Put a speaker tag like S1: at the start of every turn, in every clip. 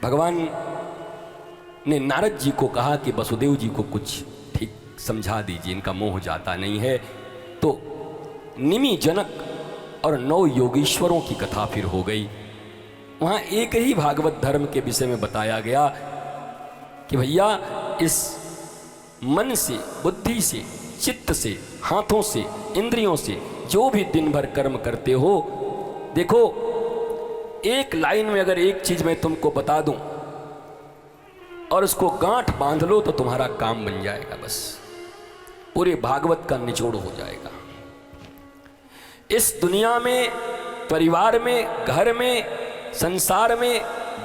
S1: भगवान ने नारद जी को कहा कि वसुदेव जी को कुछ ठीक समझा दीजिए, इनका मोह जाता नहीं है। तो निमि जनक और 9 योगीश्वरों की कथा फिर हो गई। वहाँ एक ही भागवत धर्म के विषय में बताया गया कि भैया इस मन से, बुद्धि से, चित्त से, हाथों से, इंद्रियों से जो भी दिन भर कर्म करते हो, देखो एक लाइन में अगर एक चीज मैं तुमको बता दूं और उसको गांठ बांध लो तो तुम्हारा काम बन जाएगा, बस पूरे भागवत का निचोड़ हो जाएगा। इस दुनिया में, परिवार में, घर में, संसार में,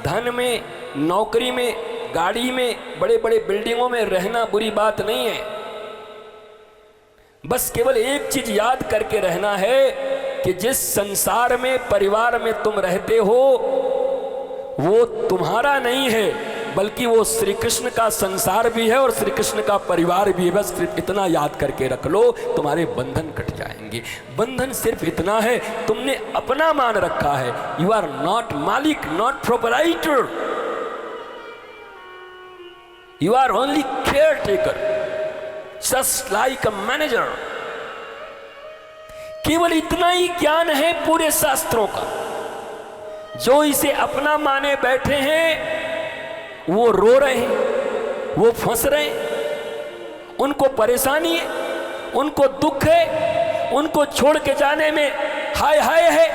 S1: धन में, नौकरी में, गाड़ी में, बड़े बड़े बिल्डिंगों में रहना बुरी बात नहीं है। बस केवल एक चीज याद करके रहना है कि जिस संसार में, परिवार में तुम रहते हो वो तुम्हारा नहीं है, बल्कि वो श्री कृष्ण का संसार भी है और श्री कृष्ण का परिवार भी है। बस सिर्फ इतना याद करके रख लो, तुम्हारे बंधन कट जाएंगे। बंधन सिर्फ इतना है, तुमने अपना मान रखा है। यू आर नॉट मालिक, not proprietor, you are only caretaker, just like a manager. केवल इतना ही ज्ञान है पूरे शास्त्रों का। जो इसे अपना माने बैठे हैं वो रो रहे हैं, वो फंस रहे हैं, उनको परेशानी है, उनको दुख है, उनको छोड़ के जाने में हाय हाय है।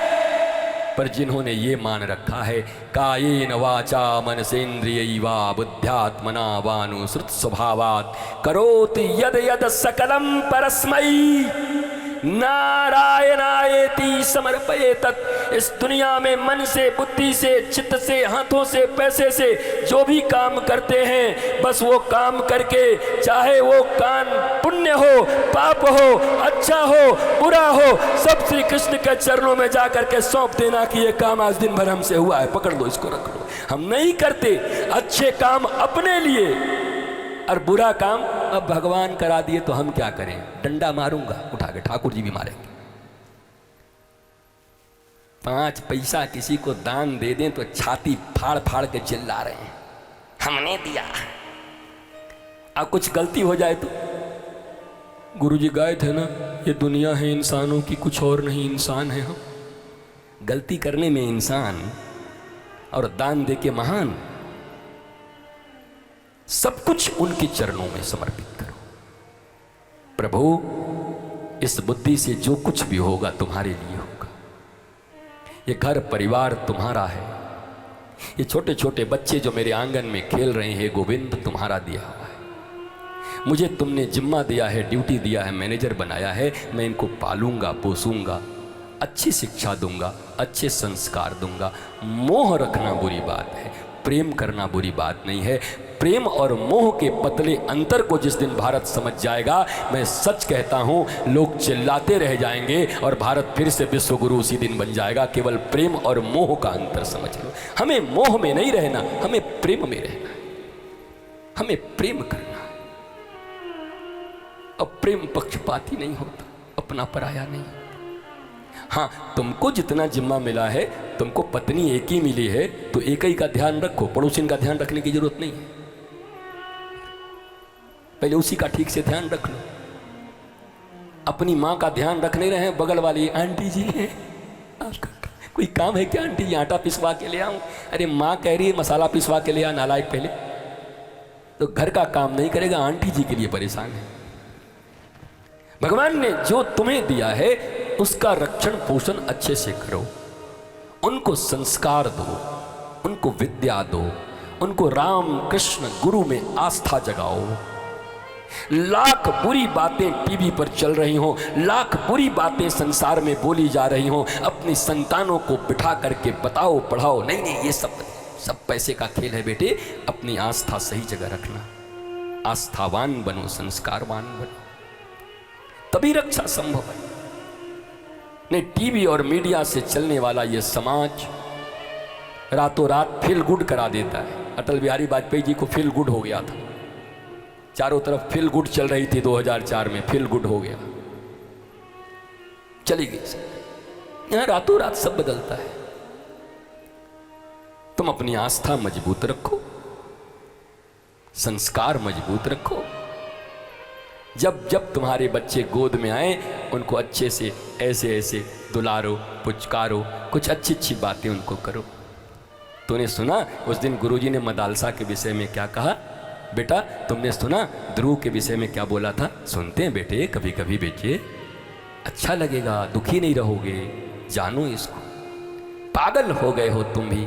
S1: पर जिन्होंने ये मान रखा है कायेन वाचा मनसेन्द्रियैवा बुद्ध्यात्मना वानुसृत स्वभावात् करोति यद यद सकलम परस्मै नारायणायेति समर्पयेतत्। इस दुनिया में मन से, बुद्धि से, चित्त से, हाथों से, पैसे से जो भी काम करते हैं, बस वो काम करके, चाहे वो काम पुण्य हो, पाप हो, अच्छा हो, बुरा हो, सब श्री कृष्ण के चरणों में जा करके सौंप देना कि ये काम आज दिन भर हमसे हुआ है, पकड़ लो, इसको रख लो। हम नहीं करते अच्छे काम अपने लिए और बुरा काम अब भगवान करा दिए तो हम क्या करें। डंडा मारूंगा उठा के, ठाकुर जी भी मारेंगे। 5 पैसा किसी को दान दे दें तो छाती फाड़ फाड़ के चिल्ला रहे हैं, हमने दिया। अब कुछ गलती हो जाए तो गुरुजी गाए थे ना, ये दुनिया है इंसानों की, कुछ और नहीं, इंसान है हम। गलती करने में इंसान और दान दे के महान। सब कुछ उनके चरणों में समर्पित करो। प्रभु इस बुद्धि से जो कुछ भी होगा तुम्हारे लिए होगा। ये घर परिवार तुम्हारा है। ये छोटे छोटे बच्चे जो मेरे आंगन में खेल रहे हैं, गोविंद तुम्हारा दिया हुआ है। मुझे तुमने जिम्मा दिया है, ड्यूटी दिया है, मैनेजर बनाया है। मैं इनको पालूंगा, पोसूंगा, अच्छी शिक्षा दूंगा, अच्छे संस्कार दूंगा। मोह रखना बुरी बात है, प्रेम करना बुरी बात नहीं है। प्रेम और मोह के पतले अंतर को जिस दिन भारत समझ जाएगा, मैं सच कहता हूं, लोग चिल्लाते रह जाएंगे और भारत फिर से विश्व गुरु उसी दिन बन जाएगा। केवल प्रेम और मोह का अंतर समझ लो। हमें मोह में नहीं रहना, हमें प्रेम में रहना है, हमें प्रेम करना है। अब प्रेम पक्षपाती नहीं होता, अपना पराया नहीं। हाँ, तुमको जितना जिम्मा मिला है, तुमको पत्नी एक ही मिली है तो एक ही का ध्यान रखो, पड़ोसी का ध्यान रखने की जरूरत नहीं है। पहले उसी का ठीक से ध्यान रख लो। अपनी माँ का ध्यान रख नहीं रहे, बगल वाली आंटी जी है, कोई काम है क्या आंटी जी, आटा पिसवा के ले आऊं? अरे माँ कह रही है मसाला पिसवा के ले आ, नालायक। पहले तो घर का काम नहीं करेगा, आंटी जी के लिए परेशान है। भगवान ने जो तुम्हें दिया है उसका रक्षण पोषण अच्छे से करो। उनको संस्कार दो, उनको विद्या दो, उनको राम कृष्ण गुरु में आस्था जगाओ। लाख बुरी बातें टीवी पर चल रही हों, लाख बुरी बातें संसार में बोली जा रही हों, अपनी संतानों को बिठा करके बताओ, पढ़ाओ। नहीं नहीं, ये सब पैसे का खेल है बेटे। अपनी आस्था सही जगह रखना, आस्थावान बनो, संस्कारवान बनो, तभी रक्षा संभव है। नहीं, टीवी और मीडिया से चलने वाला ये समाज रातों रात फील गुड करा देता है। अटल बिहारी वाजपेयी जी को फील गुड हो गया था, चारों तरफ फील गुड चल रही थी। 2004 में फील गुड हो गया, चली गई। यहाँ रातों रात सब बदलता है। तुम अपनी आस्था मजबूत रखो, संस्कार मजबूत रखो। जब जब तुम्हारे बच्चे गोद में आए उनको अच्छे से ऐसे ऐसे दुलारो, पुचकारो, कुछ अच्छी अच्छी बातें उनको करो। तूने सुना उस दिन गुरुजी ने मदालसा के विषय में क्या कहा? बेटा तुमने सुना ध्रुव के विषय में क्या बोला था? सुनते हैं बेटे, कभी कभी बेटे अच्छा लगेगा, दुखी नहीं रहोगे, जानो इसको। पागल हो गए हो तुम भी,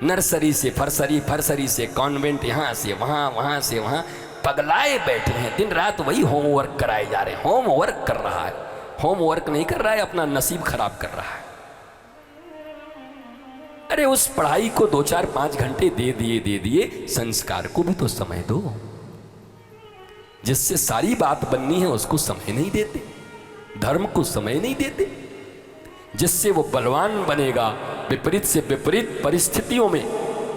S1: नर्सरी से फरसरी, फरसरी से कॉन्वेंट, यहाँ से वहाँ, वहाँ से वहाँ, पगलाए बैठे हैं। दिन रात वही होमवर्क कराए जा रहे हैं। होमवर्क कर रहा है, होमवर्क नहीं कर रहा है, अपना नसीब खराब कर रहा है। अरे उस पढ़ाई को 2, 4, 5 घंटे दे दिए, संस्कार को भी तो समय दो। जिससे सारी बात बननी है उसको समय नहीं देते, धर्म को समय नहीं देते। जिससे वो बलवान बनेगा, विपरीत से विपरीत परिस्थितियों में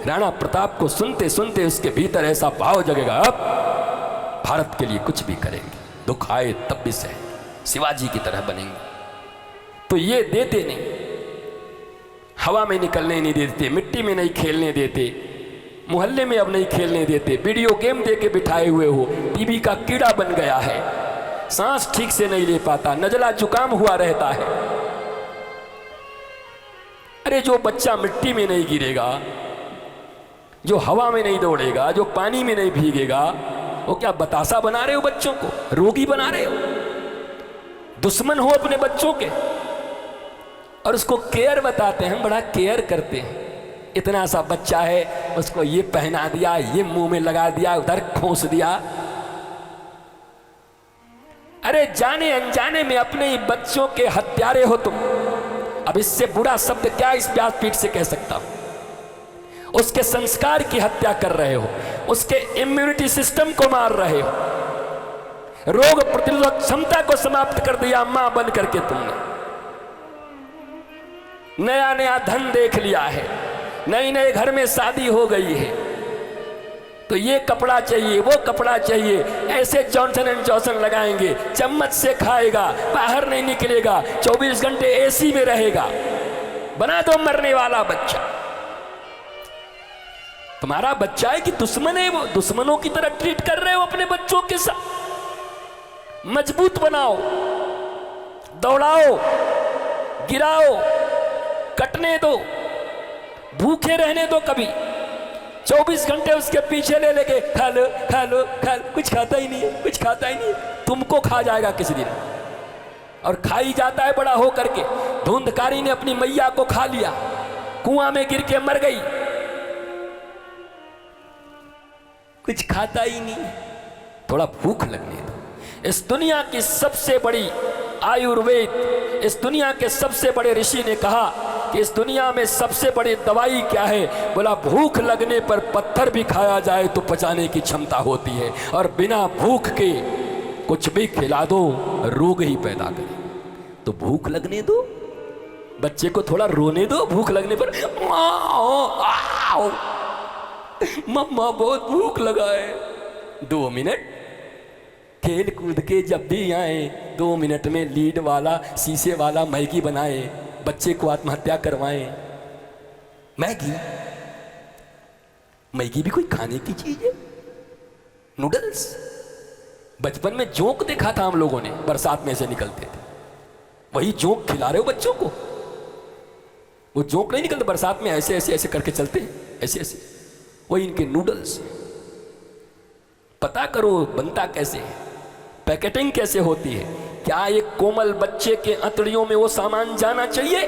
S1: राणा प्रताप को सुनते सुनते उसके भीतर ऐसा भाव जगेगा, अब भारत के लिए कुछ भी करेंगे, दुख आए तब भी सहेंगे, शिवाजी की तरह बनेंगे। तो ये देते नहीं, हवा में निकलने नहीं देते, मिट्टी में नहीं खेलने देते, मोहल्ले में अब नहीं खेलने देते, वीडियो गेम दे के बिठाए हुए हो, टीवी का कीड़ा बन गया है, सांस ठीक से नहीं ले पाता, नजला जुकाम हुआ रहता है। अरे जो बच्चा मिट्टी में नहीं गिरेगा, जो हवा में नहीं दौड़ेगा, जो पानी में नहीं भीगेगा, वो क्या बतासा बना रहे हो बच्चों को? रोगी बना रहे हो, दुश्मन हो अपने बच्चों के। और उसको केयर बताते हैं, हम बड़ा केयर करते हैं। इतना सा बच्चा है, उसको ये पहना दिया, ये मुंह में लगा दिया, उधर खोस दिया। अरे जाने अनजाने में अपने ही बच्चों के हत्यारे हो तुम। अब इससे बुरा शब्द क्या इस व्यासपीठ से कह सकता हूं? उसके संस्कार की हत्या कर रहे हो, उसके इम्यूनिटी सिस्टम को मार रहे हो, रोग प्रतिरोधक क्षमता को समाप्त कर दिया मां बन करके तुमने। नया नया धन देख लिया है, नई नए घर में शादी हो गई है, तो ये कपड़ा चाहिए, वो कपड़ा चाहिए, ऐसे जॉनसन एंड जॉनसन लगाएंगे, चम्मच से खाएगा, बाहर नहीं निकलेगा, 24 घंटे एसी में रहेगा। बना दो मरने वाला बच्चा। तुम्हारा बच्चा है कि दुश्मन है? वो दुश्मनों की तरह ट्रीट कर रहे हो अपने बच्चों के साथ। मजबूत बनाओ, दौड़ाओ, गिराओ, कटने दो, भूखे रहने दो। कभी 24 घंटे उसके पीछे ले लेके खा लो खा लो खा लो, कुछ खाता ही नहीं है, कुछ खाता ही नहीं है। तुमको खा जाएगा किसी दिन, और खा ही जाता है बड़ा हो करके। धुंधकारी ने अपनी मैया को खा लिया, कुआं में गिर के मर गई, कुछ खाता ही नहीं। थोड़ा भूख लगने दो। इस दुनिया की सबसे बड़ी आयुर्वेद, इस दुनिया के सबसे बड़े ऋषि ने कहा कि इस दुनिया में सबसे बड़ी दवाई क्या है? बोला भूख लगने पर पत्थर भी खाया जाए तो पचाने की क्षमता होती है, और बिना भूख के कुछ भी खिला दो रोग ही पैदा करे। तो भूख लगने दो, बच्चे को थोड़ा रोने दो। भूख लगने पर मम्मा बहुत भूख लगा है, 2 मिनट खेल कूद के जब भी आए 2 मिनट में लीड वाला शीशे वाला मैगी बनाए, बच्चे को आत्महत्या करवाएं। मैगी, मैगी भी कोई खाने की चीज है? नूडल्स, बचपन में जोंक देखा था हम लोगों ने, बरसात में से निकलते थे, वही जोंक खिला रहे हो बच्चों को। वो जोंक नहीं निकलते बरसात में, ऐसे ऐसे ऐसे करके चलते हैं, ऐसे ऐसे, वही इनके नूडल्स। पता करो बनता कैसे है, पैकेटिंग कैसे होती है। क्या एक कोमल बच्चे के अंतड़ियों में वो सामान जाना चाहिए?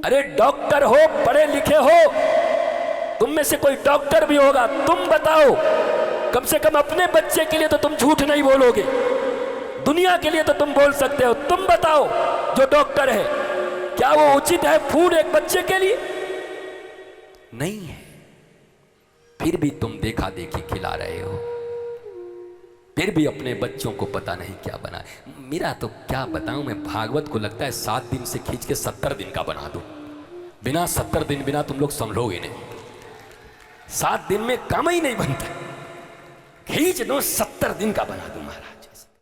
S1: अरे डॉक्टर हो, पढ़े लिखे हो, तुम में से कोई डॉक्टर भी होगा, तुम बताओ। कम से कम अपने बच्चे के लिए तो तुम झूठ नहीं बोलोगे, दुनिया के लिए तो तुम बोल सकते हो। तुम बताओ जो डॉक्टर है, क्या वो उचित है फूड एक बच्चे के लिए? नहीं है। फिर भी तुम देखा देखी खिला रहे हो, फिर भी अपने बच्चों को पता नहीं क्या बना। मेरा तो क्या बताऊं मैं, भागवत को लगता है 7 दिन से खींच के 70 दिन का बना दूं। बिना 70 दिन बिना तुम लोग संभलोगे नहीं, 7 दिन में काम ही नहीं बनता, खींच दो 70 दिन का बना दूं महाराज।